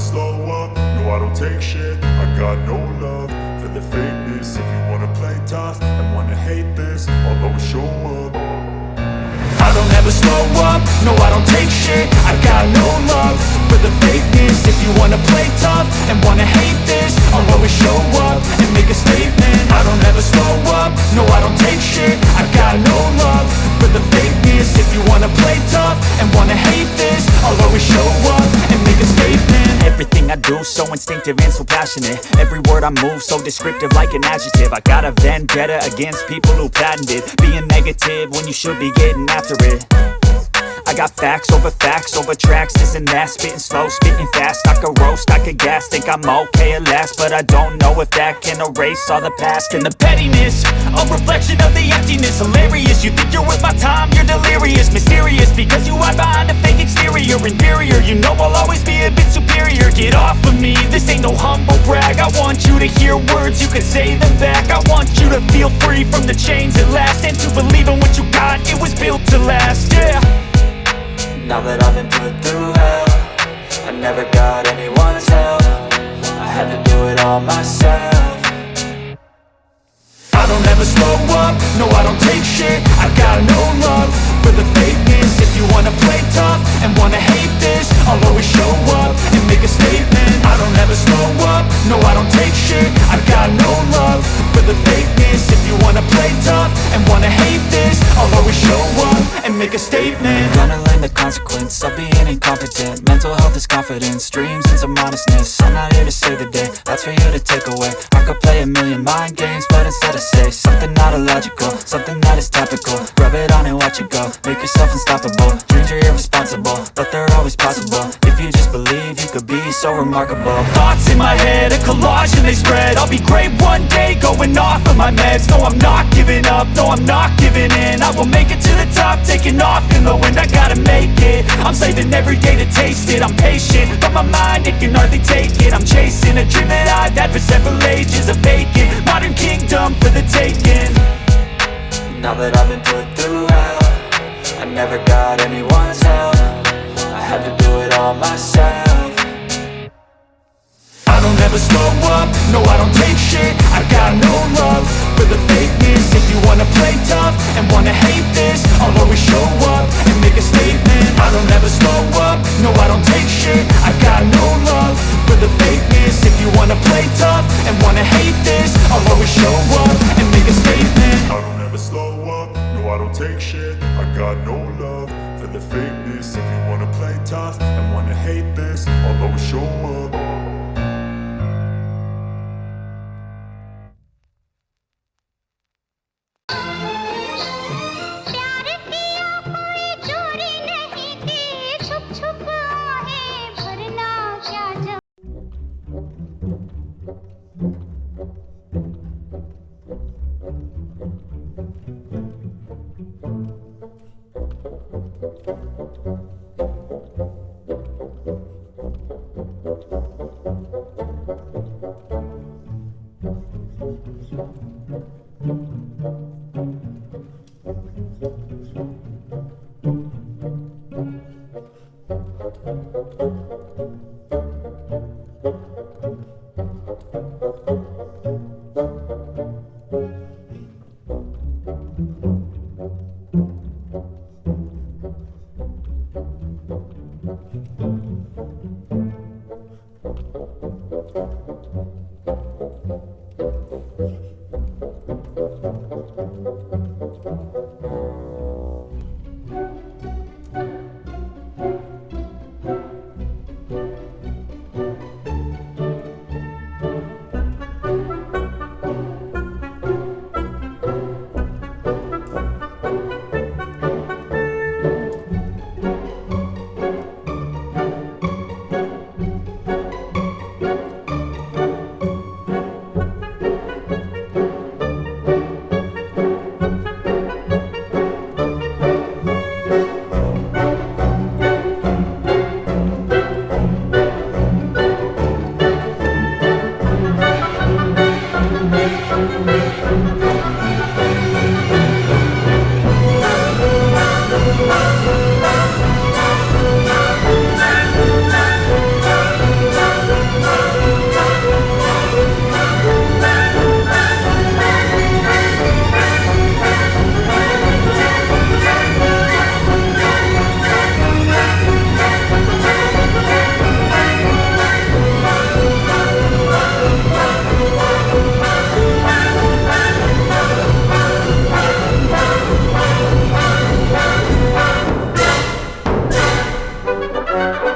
slow up, no I don't take shit. I got no love for the fakeness. If you wanna play tough and wanna hate this, I'll always show up. I don't ever slow up, no I don't take shit. I got no love for the fakeness. If you wanna play tough and wanna hate this, I'll always show up and make a statement. I don't ever slow up, no I don't take shit. I got no love for the fakeness. If you wanna play tough and wanna hate this, I'll always show up and make a statement. Everything I do so instinctive and so passionate. Every word I move so descriptive like an adjective. I got a vendetta against people who patented being negative when you should be getting after it. I got facts over tracks, this and that. Spitting slow, spitting fast, I could roast, I could gas. Think I'm okay at last, but I don't know if that can erase all the past. And the pettiness, a reflection of the emptiness. Hilarious, you think you're worth my time, you're delirious. Mysterious, because you hide behind a fake exterior. Inferior, you know I'll always be a bit superior. Get off of me, this ain't no humble brag. I want you to hear words, you can say them back. I want you to feel free from the chains at last, and to believe in what you got, it was built to last, yeah. Now that I've been put through hell, I never got anyone's help. I had to do it all myself. I don't ever slow up, no I don't take shit. I got no love for the fakeness. If you wanna play tough and wanna hate this, I'll always show up and make a statement. I don't ever slow up, no I don't take shit. I got no love for the fakeness. If you wanna play tough and wanna hate this, I'll always show up and make a statement. Gonna learn the consequence of being incompetent. Mental health is confidence, dreams and some honestness. I'm not here to save the day, that's for you to take away. I could play a million mind games, but instead I say something not illogical, something that is topical. Rub it on and watch it go, make yourself unstoppable. Dreams are irresponsible, but they're always possible. If you just believe, you could be so remarkable. Thoughts in my head, a collage and they spread. I'll be great one day, going off of my meds. No, I'm not giving up, no, I'm not giving in. I will make it to the top, taking off in the wind. I gotta make it, I'm saving every day to taste it. I'm patient, but my mind, it can hardly take it. I'm chasing a dream that I've had for several ages. A vacant, modern kingdom for the taking. Now that I've been put through hell, I never got anyone's help. I had to do it all myself. I don't ever slow up, no I don't take shit. I got no love for the fakeness. If you wanna play tough and wanna hate this, I'll always show up and make a statement. I don't ever slow up, no I don't take shit. I got no love for the fakeness. If you wanna play tough and wanna hate this, I'll always show up and make a statement. I don't ever slow up, no I don't take shit. I got no love for the fakeness. If you wanna play tough and wanna hate this, I'll always show up.